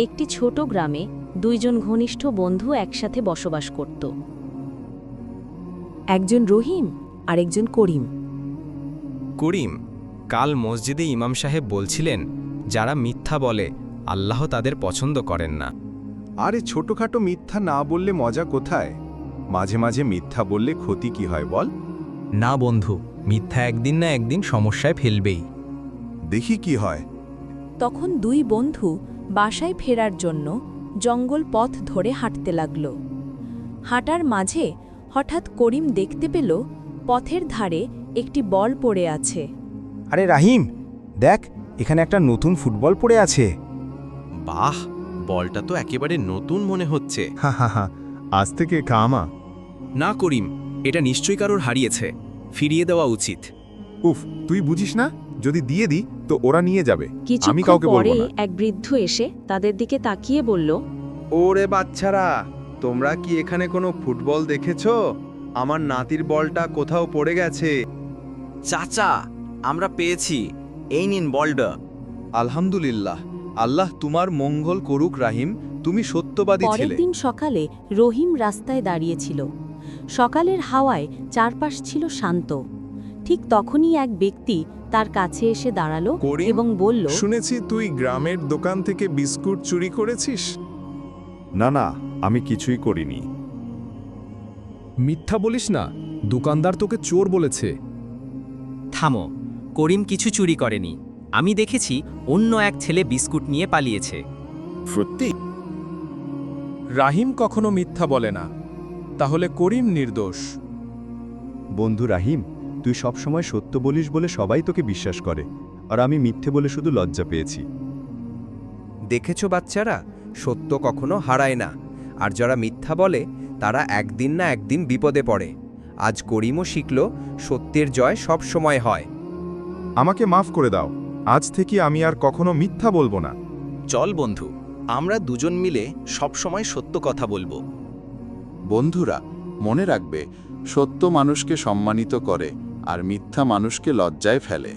একটি ছোট গ্রামে দুইজন ঘনিষ্ঠ বন্ধু একসাথে বসবাস করত। একজন রহিম আর একজন করিম। করিম, কাল মসজিদে ইমাম সাহেব বলছিলেন, যারা মিথ্যা বলে আল্লাহ তাদের পছন্দ করেন না। আরে ছোটখাটো মিথ্যা না বললে মজা কোথায়? মাঝে মাঝে মিথ্যা বললে ক্ষতি কি হয় বল? না বন্ধু, মিথ্যা একদিন না একদিন সমস্যায় ফেলবেই। দেখি কি হয়। তখন দুই বন্ধু বাসায় ফেরার জন্য জঙ্গল পথ ধরে হাঁটতে লাগল। হাঁটার মাঝে হঠাৎ করিম দেখতে পেল পথের ধারে একটি বল পড়ে আছে। আরে রাহিম, দেখ, এখানে একটা নতুন ফুটবল পড়ে আছে। বাহ, বলটা তো একেবারে নতুন মনে হচ্ছে। হা হা হা, আজ থেকে কামা। না করিম, এটা নিশ্চয়ই কারোর হারিয়েছে, ফিরিয়ে দেওয়া উচিত। উফ, তুই বুঝিস না? যদি দিয়ে দিই তো ওরা নিয়ে যাবে। আমি কিছুক্ষণ কাউকে বলবো পরে না। এক বৃদ্ধ এসে তাদের দিকে তাকিয়ে বলল, ওরে বাচ্চারা, তোমরা কি এখানে কোনো ফুটবল দেখেছো? আমার নাতির বলটা কোথাও পড়ে গেছে। চাচা, আমরা পেয়েছি, এই নিন বলটা। আলহামদুলিল্লাহ, আল্লাহ তোমার মঙ্গল করুক রাহিম, তুমি সত্যবাদী পরের ছিলে। দিন সকালে রহিম রাস্তায় দাঁড়িয়েছিল। সকালের হাওয়ায় চারপাশ ছিল শান্ত। ঠিক তখনই এক ব্যক্তি তার কাছে এসে দাঁড়ালো করিম, এবং বলল, শুনেছি তুই গ্রামের দোকান থেকে বিস্কুট চুরি করেছিস। না না, আমি কিছুই করিনি। মিথ্যা বলিস না, দোকানদার তোকে চোর বলেছে। থামো, করিম কিছু চুরি করেনি। আমি দেখেছি অন্য এক ছেলে বিস্কুট নিয়ে পালিয়েছে। সত্যি? রাহিম কখনো মিথ্যা বলে না, তাহলে করিম নির্দোষ। বন্ধু রাহিম, তুই সবসময় সত্য বলিস বলে সবাই তোকে বিশ্বাস করে, আর আমি মিথ্যে বলে শুধু লজ্জা পেয়েছি। দেখেছো বাচ্চারা, সত্য কখনো হারায় না, আর যারা মিথ্যা বলে তারা একদিন না একদিন বিপদে পড়ে। আজ করিমও শিখল, সত্যের জয় সব সময় হয়। আমাকে মাফ করে দাও, আজ থেকে আমি আর কখনো মিথ্যা বলবো না। চল বন্ধু, আমরা দুজন মিলে সবসময় সত্য কথা বলবো। বন্ধুরা, মনে রাখবে, সত্য মানুষকে সম্মানিত করে আর মিথ্যা মানুষকে লজ্জায় ফেলে।